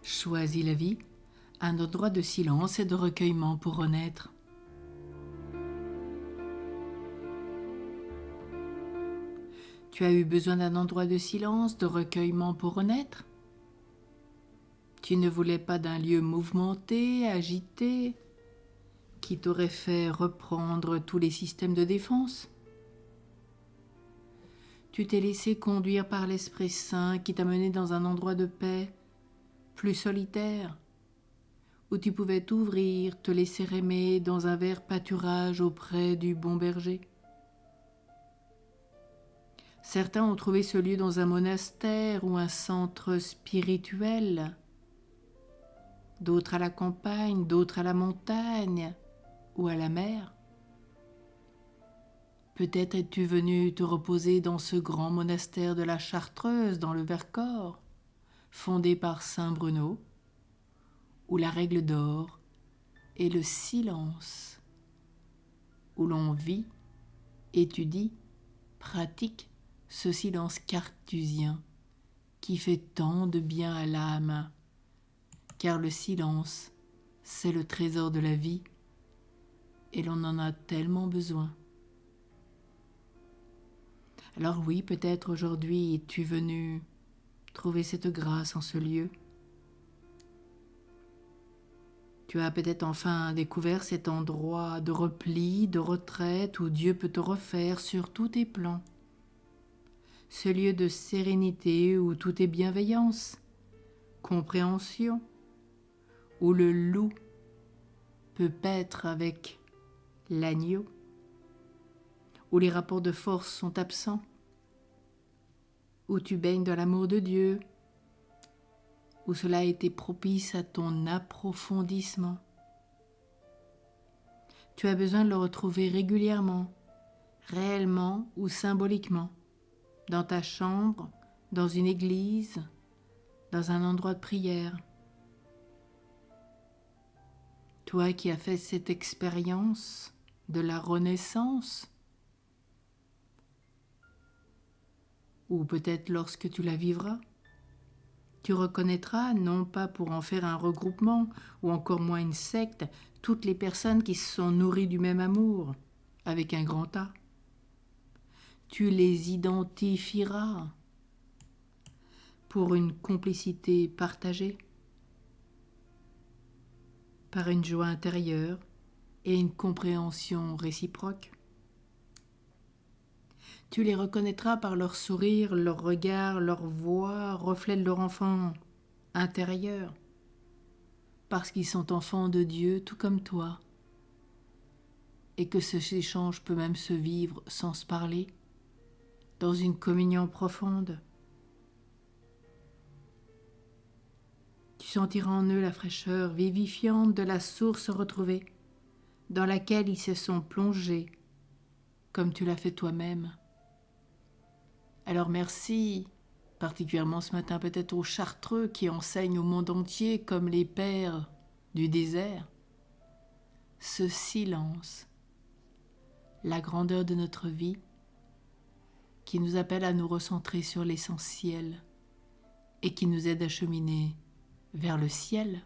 Choisis la vie, un endroit de silence et de recueillement pour renaître. Tu as eu besoin d'un endroit de silence, de recueillement pour renaître? Tu ne voulais pas d'un lieu mouvementé, agité, qui t'aurait fait reprendre tous les systèmes de défense? Tu t'es laissé conduire par l'Esprit Saint qui t'a mené dans un endroit de paix, plus solitaire, où tu pouvais t'ouvrir, te laisser aimer dans un vert pâturage auprès du bon berger. Certains ont trouvé ce lieu dans un monastère ou un centre spirituel, d'autres à la campagne, d'autres à la montagne ou à la mer. Peut-être es-tu venu te reposer dans ce grand monastère de la Chartreuse, dans le Vercors, fondé par Saint Bruno, où la règle d'or est le silence, où l'on vit, étudie, pratique ce silence cartésien qui fait tant de bien à l'âme, car le silence, c'est le trésor de la vie et l'on en a tellement besoin. Alors oui, peut-être aujourd'hui es-tu venu trouver cette grâce en ce lieu. Tu as peut-être enfin découvert cet endroit de repli, de retraite où Dieu peut te refaire sur tous tes plans. Ce lieu de sérénité où tout est bienveillance, compréhension, où le loup peut paître avec l'agneau, où les rapports de force sont absents, où tu baignes dans l'amour de Dieu, où cela a été propice à ton approfondissement. Tu as besoin de le retrouver régulièrement, réellement ou symboliquement, dans ta chambre, dans une église, dans un endroit de prière. Toi qui as fait cette expérience de la renaissance, ou peut-être lorsque tu la vivras, tu reconnaîtras, non pas pour en faire un regroupement ou encore moins une secte, toutes les personnes qui se sont nourries du même amour, avec un grand A. Tu les identifieras pour une complicité partagée, par une joie intérieure et une compréhension réciproque. Tu les reconnaîtras par leur sourire, leur regard, leur voix, reflet de leur enfant intérieur, parce qu'ils sont enfants de Dieu tout comme toi, et que cet échange peut même se vivre sans se parler, dans une communion profonde. Tu sentiras en eux la fraîcheur vivifiante de la source retrouvée, dans laquelle ils se sont plongés, comme tu l'as fait toi-même. Alors merci, particulièrement ce matin peut-être aux Chartreux qui enseignent au monde entier comme les pères du désert, ce silence, la grandeur de notre vie, qui nous appelle à nous recentrer sur l'essentiel et qui nous aide à cheminer vers le ciel.